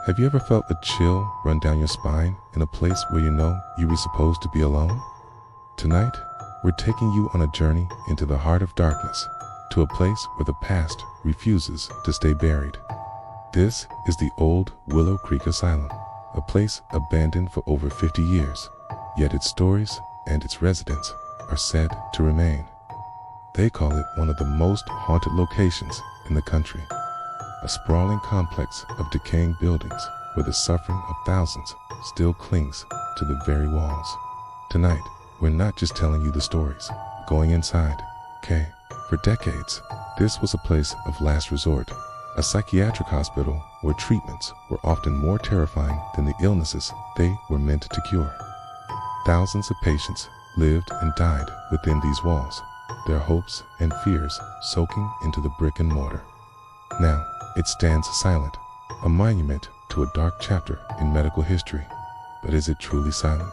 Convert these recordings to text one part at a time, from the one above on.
Have you ever felt a chill run down your spine in a place where you know you were supposed to be alone? Tonight, we're taking you on a journey into the heart of darkness, to a place where the past refuses to stay buried. This is the old Willow Creek Asylum, a place abandoned for over 50 years, yet its stories and its residents are said to remain. They call it one of the most haunted locations in the country, a sprawling complex of decaying buildings where the suffering of thousands still clings to the very walls. Tonight, we're not just telling you the stories, we're going inside. Okay, for decades, this was a place of last resort, a psychiatric hospital where treatments were often more terrifying than the illnesses they were meant to cure. Thousands of patients lived and died within these walls, their hopes and fears soaking into the brick and mortar. Now, it stands silent, a monument to a dark chapter in medical history. But is it truly silent?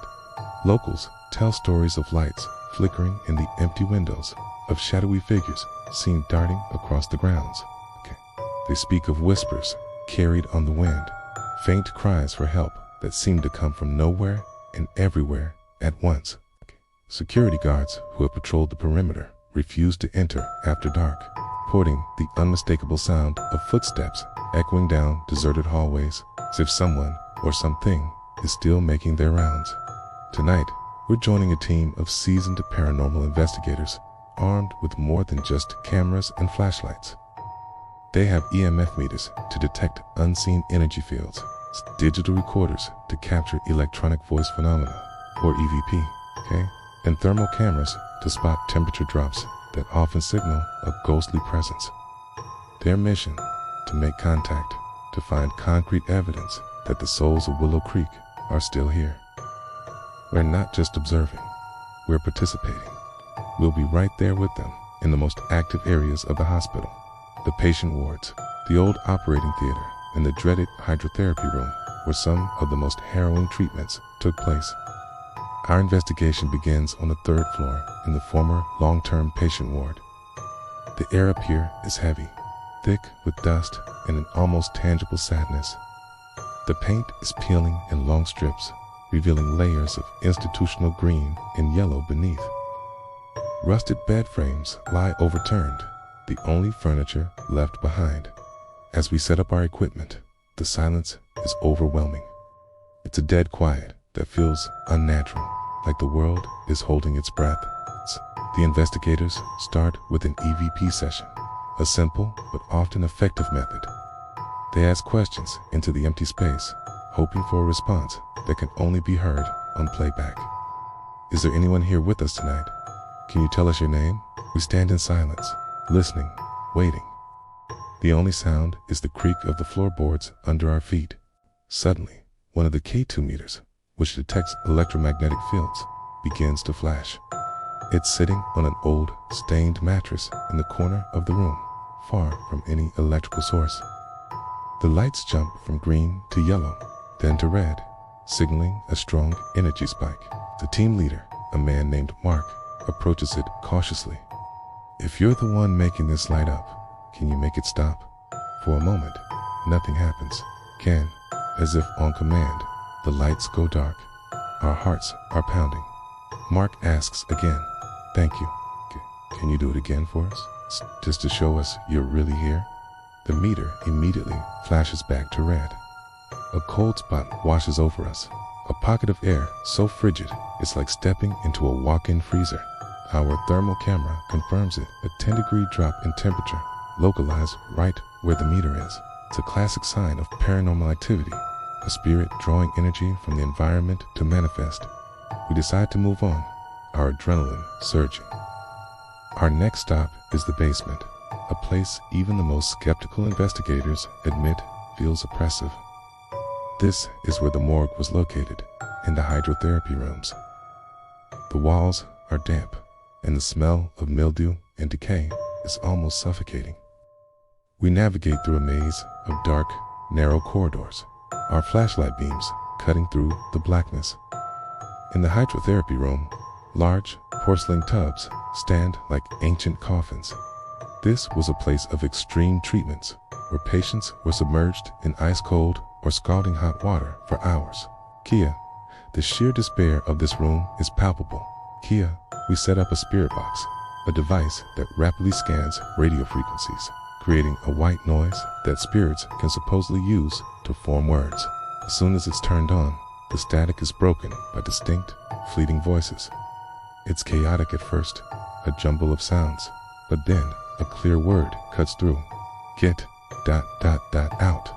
Locals tell stories of lights flickering in the empty windows, of shadowy figures seen darting across the grounds. They speak of whispers carried on the wind, faint cries for help that seem to come from nowhere and everywhere at once. Security guards who have patrolled the perimeter refuse to enter after dark, reporting the unmistakable sound of footsteps echoing down deserted hallways, as if someone or something is still making their rounds. Tonight, we're joining a team of seasoned paranormal investigators armed with more than just cameras and flashlights. They have EMF meters to detect unseen energy fields, digital recorders to capture electronic voice phenomena, or EVP, and thermal cameras to spot temperature drops that often signal a ghostly presence. Their mission, to make contact, to find concrete evidence that the souls of Willow Creek are still here. We're not just observing, we're participating. We'll be right there with them in the most active areas of the hospital, the patient wards, the old operating theater, and the dreaded hydrotherapy room where some of the most harrowing treatments took place. Our investigation begins on the third floor in the former long-term patient ward. The air up here is heavy, thick with dust and an almost tangible sadness. The paint is peeling in long strips, revealing layers of institutional green and yellow beneath. Rusted bed frames lie overturned, the only furniture left behind. As we set up our equipment, the silence is overwhelming. It's a dead quiet that feels unnatural, like the world is holding its breath. The investigators start with an EVP session, a simple but often effective method. They ask questions into the empty space, hoping for a response that can only be heard on playback. Is there anyone here with us tonight? Can you tell us your name? We stand in silence, listening, waiting. The only sound is the creak of the floorboards under our feet. Suddenly, one of the K2 meters, which detects electromagnetic fields, begins to flash. It's sitting on an old, stained mattress in the corner of the room, far from any electrical source. The lights jump from green to yellow, then to red, signaling a strong energy spike. The team leader, a man named Mark, approaches it cautiously. If you're the one making this light up, can you make it stop? For a moment, nothing happens. As if on command, the lights go dark. Our hearts are pounding. Mark asks again, "Thank you. Can you do it again for us? Just to show us you're really here?" The meter immediately flashes back to red. A cold spot washes over us, a pocket of air so frigid it's like stepping into a walk-in freezer. Our thermal camera confirms it, a 10-degree drop in temperature, localized right where the meter is. It's a classic sign of paranormal activity, a spirit drawing energy from the environment to manifest. We decide to move on, our adrenaline surging. Our next stop is the basement, a place even the most skeptical investigators admit feels oppressive. This is where the morgue was located, in the hydrotherapy rooms. The walls are damp, and the smell of mildew and decay is almost suffocating. We navigate through a maze of dark, narrow corridors, our flashlight beams cutting through the blackness. In the hydrotherapy room, large porcelain tubs stand like ancient coffins. This was a place of extreme treatments, where patients were submerged in ice-cold, or scalding hot water for hours. Kia, the sheer despair of this room is palpable. Kia, we set up a spirit box, a device that rapidly scans radio frequencies, creating a white noise that spirits can supposedly use to form words. As soon as it's turned on, the static is broken by distinct, fleeting voices. It's chaotic at first, a jumble of sounds, but then a clear word cuts through. Get ... out.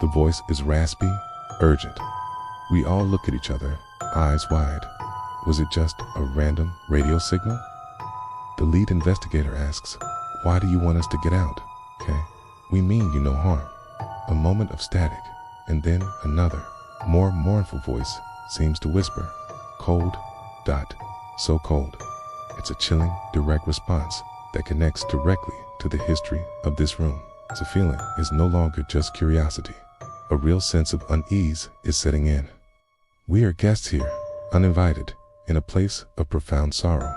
The voice is raspy, urgent. We all look at each other, eyes wide. Was it just a random radio signal? The lead investigator asks, "Why do you want us to get out?" Okay, we mean you no harm. A moment of static, and then another, more mournful voice seems to whisper, "Cold ... so cold." It's a chilling, direct response that connects directly to the history of this room. The feeling is no longer just curiosity. A real sense of unease is setting in. We are guests here, uninvited, in a place of profound sorrow.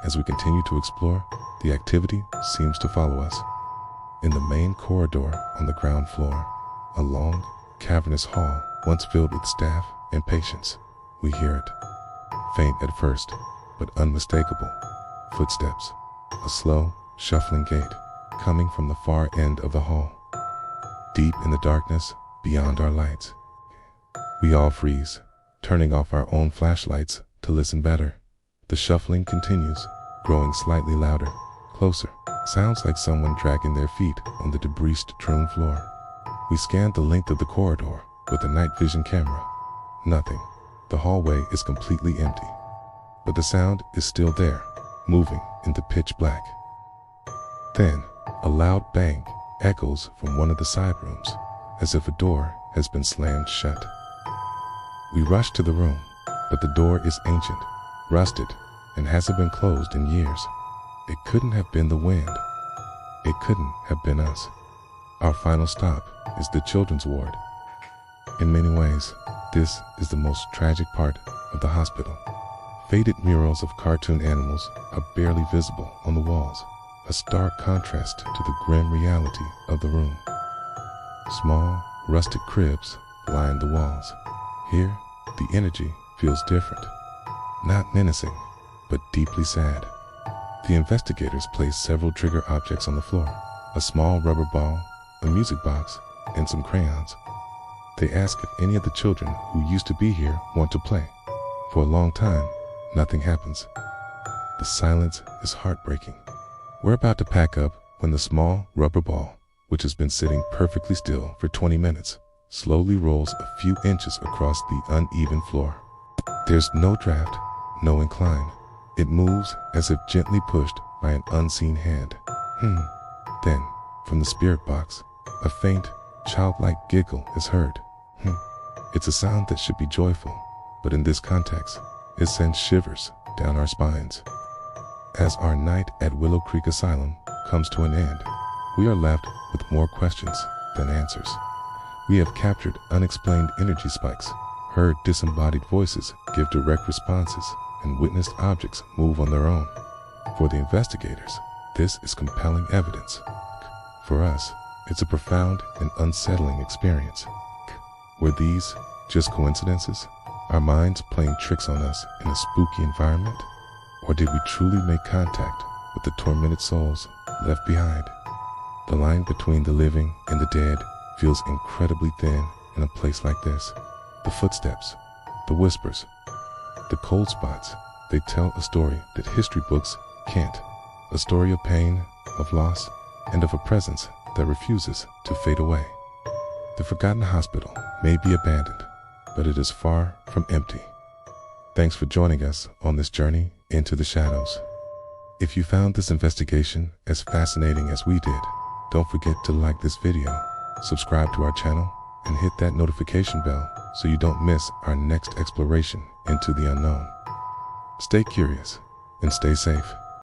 As we continue to explore, the activity seems to follow us. In the main corridor on the ground floor, a long, cavernous hall once filled with staff and patients. We hear it. Faint at first, but unmistakable. Footsteps. A slow, shuffling gait coming from the far end of the hall. Deep in the darkness, beyond our lights. We all freeze, turning off our own flashlights to listen better. The shuffling continues, growing slightly louder, closer. Sounds like someone dragging their feet on the debris-strewn floor. We scan the length of the corridor with a night vision camera. Nothing. The hallway is completely empty. But the sound is still there, moving in the pitch black. Then, a loud bang echoes from one of the side rooms, as if a door has been slammed shut. We rush to the room, but the door is ancient, rusted, and hasn't been closed in years. It couldn't have been the wind. It couldn't have been us. Our final stop is the children's ward. In many ways, this is the most tragic part of the hospital. Faded murals of cartoon animals are barely visible on the walls, a stark contrast to the grim reality of the room. Small, rustic cribs line the walls. Here, the energy feels different. Not menacing, but deeply sad. The investigators place several trigger objects on the floor, a small rubber ball, a music box, and some crayons. They ask if any of the children who used to be here want to play. For a long time, nothing happens. The silence is heartbreaking. We're about to pack up when the small rubber ball, which has been sitting perfectly still for 20 minutes, slowly rolls a few inches across the uneven floor. There's no draft, no incline. It moves as if gently pushed by an unseen hand. Then, from the spirit box, a faint, childlike giggle is heard. It's a sound that should be joyful, but in this context, it sends shivers down our spines. As our night at Willow Creek Asylum comes to an end, we are left with more questions than answers. We have captured unexplained energy spikes, heard disembodied voices give direct responses, and witnessed objects move on their own. For the investigators, this is compelling evidence. For us, it's a profound and unsettling experience. Were these just coincidences? Our minds playing tricks on us in a spooky environment? Or did we truly make contact with the tormented souls left behind? The line between the living and the dead feels incredibly thin in a place like this. The footsteps, the whispers, the cold spots, they tell a story that history books can't. A story of pain, of loss, and of a presence that refuses to fade away. The forgotten hospital may be abandoned, but it is far from empty. Thanks for joining us on this journey into the shadows. If you found this investigation as fascinating as we did, don't forget to like this video, subscribe to our channel, and hit that notification bell so you don't miss our next exploration into the unknown. Stay curious and stay safe.